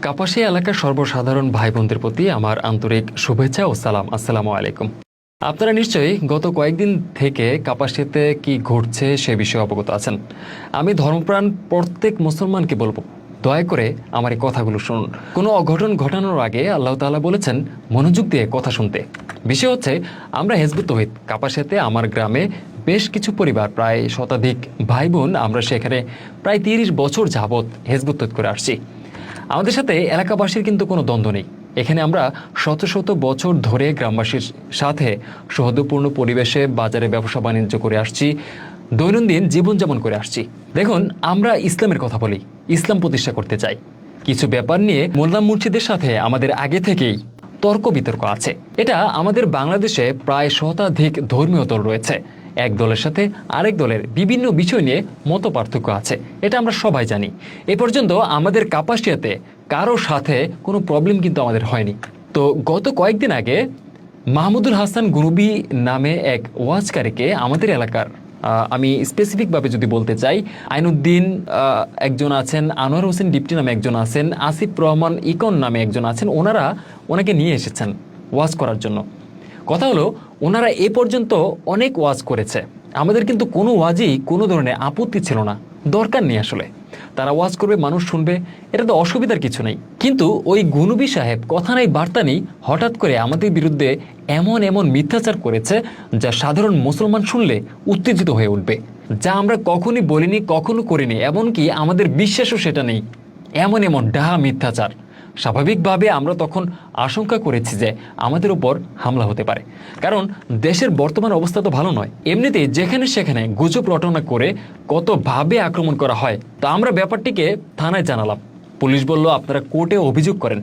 কাপাসিয়া এলাকার সর্বসাধারণ ভাই বোনদের প্রতি আমার আন্তরিক শুভেচ্ছা ও সালাম। আসসালামু আলাইকুম। আপনারা নিশ্চয়ই গত কয়েকদিন থেকে কাপাসিয়াতে কি ঘটছে সে বিষয়ে অবগত আছেন। আমি ধর্মপ্রাণ প্রত্যেক মুসলমানকে বলবো, দয়া করে আমার এই কথাগুলো শুনুন। কোনো অঘটন ঘটানোর আগে আল্লাহ তাআলা বলেছেন মনোযোগ দিয়ে কথা শুনতে। বিষয় হচ্ছে, আমরা হিজবুত তৌহিদ কাপাসিয়াতে আমার গ্রামে বেশ কিছু পরিবার, প্রায় শতাধিক ভাই বোন, আমরা সেখানে প্রায় 30 বছর যাবৎ হিজবুত তৌহিদ করে আসছি। আমাদের সাথে এলাকাবাসীর কিন্তু কোনো দ্বন্দ্ব নেই। এখানে আমরা শত শত বছর ধরে গ্রামবাসীর সাথে সৌহার্দ্যপূর্ণ পরিবেশে বাজারে ব্যবসা বাণিজ্য করে আসছি, দৈনন্দিন জীবনযাপন করে আসছি। দেখুন, আমরা ইসলামের কথা বলি, ইসলাম প্রতিষ্ঠা করতে চাই। কিছু ব্যাপার নিয়ে মোল্লা মুর্শিদের সাথে আমাদের আগে থেকেই তর্ক বিতর্ক আছে। এটা আমাদের বাংলাদেশে প্রায় শতাধিক ধর্মীয় দল রয়েছে। এক দলের সাথে আরেক দলের বিভিন্ন বিষয় নিয়ে মত পার্থক্য আছে, এটা আমরা সবাই জানি। এ পর্যন্ত আমাদের কাপাসিয়াতে কারোর সাথে কোনো প্রবলেম কিন্তু আমাদের হয়নি। তো গত কয়েকদিন আগে মাহমুদুল হাসান গুরুবি নামে এক ওয়াজকারীকে আমাদের এলাকার, আমি স্পেসিফিকভাবে যদি বলতে চাই, আইনুদ্দিন একজন আছেন, আনোয়ার হোসেন ডিপটি নামে একজন আছেন, আসিফ রহমান ইকন নামে একজন আছেন, ওনাকে নিয়ে এসেছেন ওয়াজ করার জন্য। কথা হলো, ওনারা এ পর্যন্ত অনেক ওয়াজ করেছে, আমাদের কিন্তু কোনো ওয়াজই কোনো ধরনের আপত্তি ছিল না, দরকার নেই। আসলে তারা ওয়াজ করবে, মানুষ শুনবে, এটা তো অসুবিধার কিছু নেই। কিন্তু ওই গুনুবি সাহেব কথা নাই বার্তা নেই, হঠাৎ করে আমাদের বিরুদ্ধে এমন এমন মিথ্যাচার করেছে যা সাধারণ মুসলমান শুনলে উত্তেজিত হয়ে উঠবে, যা আমরা কখনই বলিনি, কখনো করিনি, এমনকি আমাদের বিশ্বাসও সেটা নেই। এমন এমন ডাহা মিথ্যাচার। স্বাভাবিকভাবে আমরা তখন আশঙ্কা করেছি যে আমাদের উপর হামলা হতে পারে, কারণ দেশের বর্তমান অবস্থা তো ভালো নয়। এমনিতেই যেখানে সেখানে গুজব রটনা করে কতভাবে আক্রমণ করা হয়। তা আমরা ব্যাপারটিকে থানায় জানালাম। পুলিশ বলল আপনারা কোর্টে অভিযোগ করেন।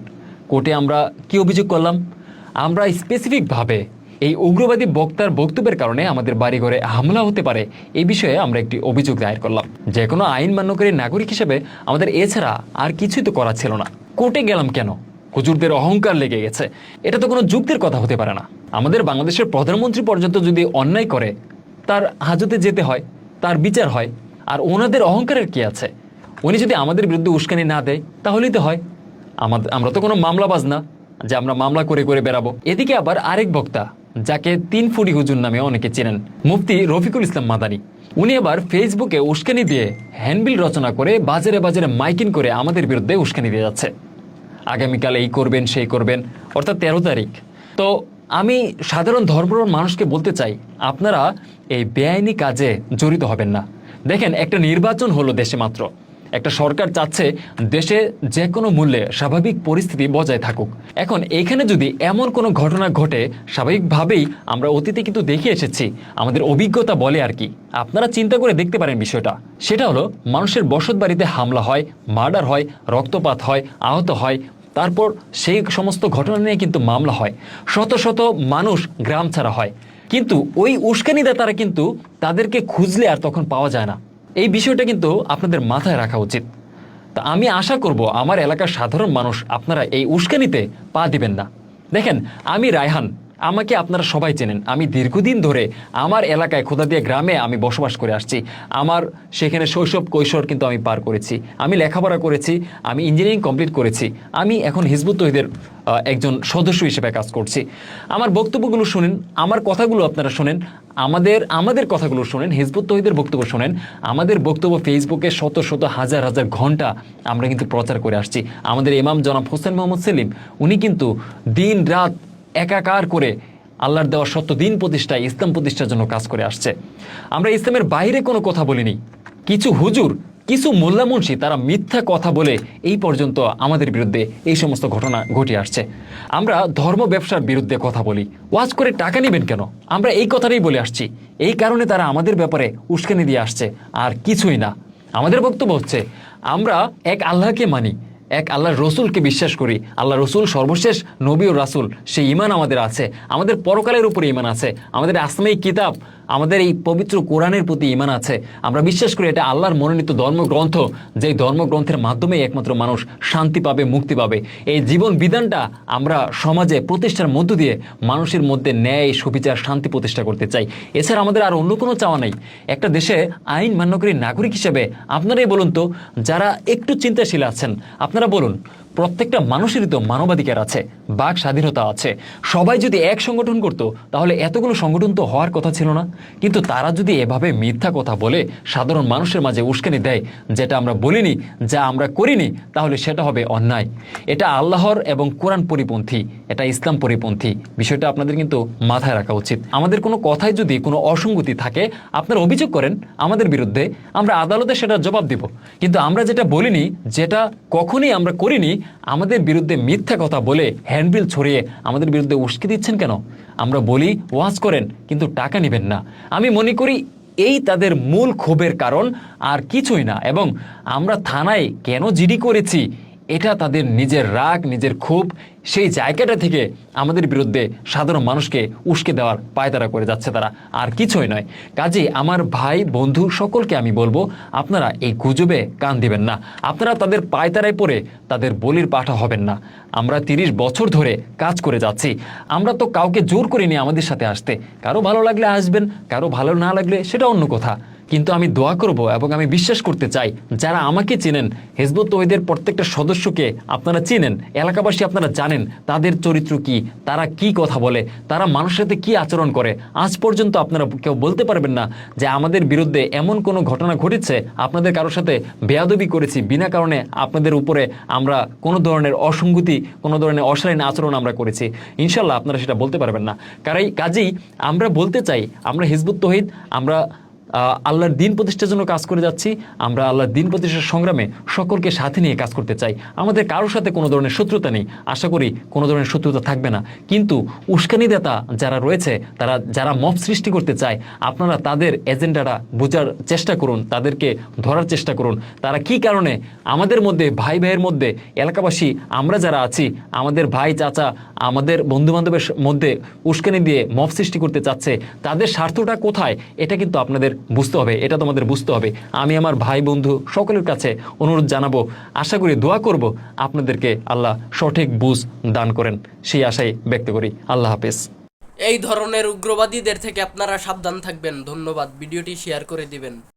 কোর্টে আমরা কি অভিযোগ করলাম? আমরা স্পেসিফিকভাবে এই উগ্রবাদী বক্তার বক্তব্যের কারণে আমাদের বাড়িঘরে হামলা হতে পারে, এই বিষয়ে আমরা একটি অভিযোগ দায়ের করলাম। যে কোনো আইন মান্যকারী নাগরিক হিসেবে আমাদের এছাড়া আর কিছুই তো করা ছিল না। কোর্টে গেলাম কেন? হুজুরদের অহংকার লেগে গেছে, এটা তো কোনো যুক্তির কথা হতে পারে না। আমাদের বাংলাদেশের প্রধানমন্ত্রী পর্যন্ত যদি অন্যায় করে তার হাজতে যেতে হয়, তার বিচার হয়, আর ওনাদের অহংকারের কি আছে? উনি যদি আমাদের বিরুদ্ধে উস্কানি না দেয় তাহলেই তো হয়। আমরা তো কোনো মামলাবাজ না যে আমরা মামলা করে করে বেড়াবো। এদিকে আবার আরেক বক্তা, যাকে 3 ফুটি হুজুর নামে অনেকে চেনেন, মুফতি রফিকুল ইসলাম মাদানী, উনি আবার ফেসবুকে উস্কানি দিয়ে হ্যান্ডবিল রচনা করে বাজারে বাজারে মাইকিং করে আমাদের বিরুদ্ধে উস্কানি দিয়ে যাচ্ছে। আগামীকাল এই করবেন সেই করবেন, অর্থাৎ 13 তারিখ। তো আমি সাধারণ ধর্মপ্রাণ মানুষকে বলতে চাই, আপনারা এই বেআইনি কাজে জড়িত হবেন না। দেখেন, একটা নির্বাচন হলো দেশে মাত্র, একটা সরকার চাচ্ছে দেশে যে কোনো মূল্যে স্বাভাবিক পরিস্থিতি বজায় থাকুক। এখন এখানে যদি এমন কোনো ঘটনা ঘটে, স্বাভাবিকভাবেই আমরা অতীতে কিন্তু দেখে এসেছি, আমাদের অভিজ্ঞতা বলে আর কি, আপনারা চিন্তা করে দেখতে পারেন বিষয়টা। সেটা হলো, মানুষের বসত বাড়িতে হামলা হয়, মার্ডার হয়, রক্তপাত হয়, আহত হয়, তারপর সেই সমস্ত ঘটনা নিয়ে কিন্তু মামলা হয়, শত শত মানুষ গ্রাম ছাড়া হয়, কিন্তু ওই উস্কানিদাতারা কিন্তু তাদেরকে খুঁজলে আর তখন পাওয়া যায় না। এই বিষয়টা কিন্তু আপনাদের মাথায় রাখা উচিত। তা আমি আশা করব আমার এলাকার সাধারণ মানুষ আপনারা এই উস্কানিতে পা দিবেন না। দেখেন, আমি রায়হান, আমাকে আপনারা সবাই চেনেন। আমি দীর্ঘদিন ধরে আমার এলাকায় খোদাদিয়া গ্রামে আমি বসবাস করে আসছি। আমার সেখানে শৈশব কৈশোর কিন্তু আমি পার করেছি, আমি লেখাপড়া করেছি, আমি ইঞ্জিনিয়ারিং কমপ্লিট করেছি, আমি এখন হিজবুত তৌহিদের একজন সদস্য হিসেবে কাজ করছি। আমার বক্তব্যগুলো শুনেন, আমার কথাগুলো আপনারা শোনেন, আমাদের কথাগুলো শোনেন, হিজবুত তৌহিদের বক্তব্য শোনেন। আমাদের বক্তব্য ফেসবুকে শত শত হাজার হাজার ঘন্টা আমরা কিন্তু প্রচার করে আসছি। আমাদের ইমাম জনাব হোসেন মোহাম্মদ সেলিম, উনি কিন্তু দিন রাত একাকার করে আল্লাহর দেওয়া সত্য দিন প্রতিষ্ঠায়, ইসলাম প্রতিষ্ঠার জন্য কাজ করে আসছে। আমরা ইসলামের বাইরে কোনো কথা বলিনি। কিছু হুজুর, কিছু মোল্লা মুন্সি, তারা মিথ্যা কথা বলে এই পর্যন্ত আমাদের বিরুদ্ধে এই সমস্ত ঘটনা ঘটে আসছে। আমরা ধর্ম ব্যবসার বিরুদ্ধে কথা বলি, ওয়াজ করে টাকা নেবেন কেন, আমরা এই কথাটাই বলে আসছি। এই কারণে তারা আমাদের ব্যাপারে উস্কানি দিয়ে আসছে, আর কিছুই না। আমাদের বক্তব্য হচ্ছে, আমরা এক আল্লাহকে মানি, এক আল্লাহর রসুলকে বিশ্বাস করি। আল্লাহ রসুল সর্বশেষ নবী ও রাসুল, সেই ঈমান আমাদের আছে। আমাদের পরকালের উপরে ঈমান আছে, আমাদের আসমাই কিতাব, আমাদের এই পবিত্র কোরআনের প্রতি ঈমান আছে। আমরা বিশ্বাস করি এটা আল্লাহর মনোনীত ধর্মগ্রন্থ, যে ধর্মগ্রন্থের মাধ্যমে একমাত্র মানুষ শান্তি পাবে, মুক্তি পাবে। এই জীবন বিধানটা আমরা সমাজে প্রতিষ্ঠার মধ্য দিয়ে মানুষের মধ্যে ন্যায়, সুবিচার, শান্তি প্রতিষ্ঠা করতে চাই। এছাড়া আমাদের আর অন্য কোনো চাওয়া নেই। একটা দেশে আইন মান্যকারী নাগরিক হিসেবে আপনারাই বলুন তো, যারা একটু চিন্তাশীল আছেন, আপনারা বলুন প্রত্যেকটা মানুষেরই তো মানবাধিকার আছে, বাক স্বাধীনতা আছে। সবাই যদি এক সংগঠন করতো তাহলে এতগুলো সংগঠন তো হওয়ার কথা ছিল না। কিন্তু তারা যদি এভাবে মিথ্যা কথা বলে সাধারণ মানুষের মাঝে উস্কানি দেয়, যেটা আমরা বলিনি, যা আমরা করিনি, তাহলে সেটা হবে অন্যায়। এটা আল্লাহর এবং কোরআন পরিপন্থী, এটা ইসলাম পরিপন্থী। বিষয়টা আপনাদের কিন্তু মাথায় রাখা উচিত। আমাদের কোনো কথায় যদি কোনো অসঙ্গতি থাকে, আপনারা অভিযোগ করেন আমাদের বিরুদ্ধে, আমরা আদালতে সেটা জবাব দিব। কিন্তু আমরা যেটা বলিনি, যেটা কখনোই আমরা করিনি, আমাদের বিরুদ্ধে মিথ্যা কথা বলে হ্যান্ডবিল ছড়িয়ে আমাদের বিরুদ্ধে উস্কে দিচ্ছেন কেন? আমরা বলি ওয়াজ করেন, কিন্তু টাকা নেবেন না। আমি মনে করি এই তাদের মূল ক্ষোভের কারণ, আর কিছুই না। এবং আমরা থানায় কেন জিডি করেছি, এটা তাদের নিজের রাগ, নিজের ক্ষোভ, সেই জায়গাটা থেকে আমাদের বিরুদ্ধে সাধারণ মানুষকে উস্কে দেওয়ার পায়তারা করে যাচ্ছে তারা, আর কিছুই নয়। কাজে আমার ভাই বন্ধু সকলকে আমি বলবো, আপনারা এই গুজবে কান দিবেন না। আপনারা তাদের পায়তারায় পড়ে তাদের বলির পাঠা হবেন না। আমরা 30 বছর ধরে কাজ করে যাচ্ছি। আমরা তো কাউকে জোর করিনি আমাদের সাথে আসতে। কারো ভালো লাগলে আসবেন, কারো ভালো না লাগলে সেটা অন্য কথা। কিন্তু আমি দোয়া করব এবং আমি বিশ্বাস করতে চাই, যারা আমাকে চেনেন, হিজবুত তৌহিদের প্রত্যেকটা সদস্যকে আপনারা চেনেন, এলাকাবাসী আপনারা জানেন তাদের চরিত্র কি, তারা কি কথা বলে, তারা মানুষের সাথে কি আচরণ করে। আজ পর্যন্ত আপনারা কেউ বলতে পারবেন না যে আমাদের বিরুদ্ধে এমন কোনো ঘটনা ঘটেছে, আপনাদের কারোর সাথে বেয়াদবি করেছি, বিনা কারণে আপনাদের উপরে আমরা কোনো ধরনের অসঙ্গতি, কোনো ধরনের অশালীন আচরণ আমরা করেছি। ইনশাল্লাহ আপনারা সেটা বলতে পারবেন না। কাজেই আমরা বলতে চাই, আমরা হিজবুত তৌহিদ, আমরা আল্লাহর দিন প্রতিষ্ঠার জন্য কাজ করে যাচ্ছি। আমরা আল্লাহর দিন প্রতিষ্ঠার সংগ্রামে সকলকে সাথে নিয়ে কাজ করতে চাই। আমাদের কারোর সাথে কোনো ধরনের শত্রুতা নেই, আশা করি কোনো ধরনের শত্রুতা থাকবে না। কিন্তু উস্কানিদাতা যারা রয়েছে, যারা মব সৃষ্টি করতে চায়, আপনারা তাদের এজেন্ডাটা বোঝার চেষ্টা করুন, তাদেরকে ধরার চেষ্টা করুন। তারা কি কারণে আমাদের মধ্যে, ভাই ভাইয়ের মধ্যে, এলাকাবাসী আমরা যারা আছি, আমাদের ভাই চাচা, আমাদের বন্ধুবান্ধবের মধ্যে উস্কানি দিয়ে মব সৃষ্টি করতে চাচ্ছে, তাদের স্বার্থটা কোথায়, এটা কিন্তু আপনাদের বুঝতে হবে, এটা তোমাদের বুঝতে হবে। আমি আমার ভাই বন্ধু সকলের কাছে অনুরোধ জানাবো, আশা করি, দোয়া করব আপনাদেরকে আল্লাহ সঠিক বুঝ দান করেন, সেই আশাই ব্যক্ত করি। আল্লাহ হাফেজ। এই ধরনের উগ্রবাদীদের থেকে আপনারা সাবধান থাকবেন। ধন্যবাদ। ভিডিওটি শেয়ার করে দিবেন।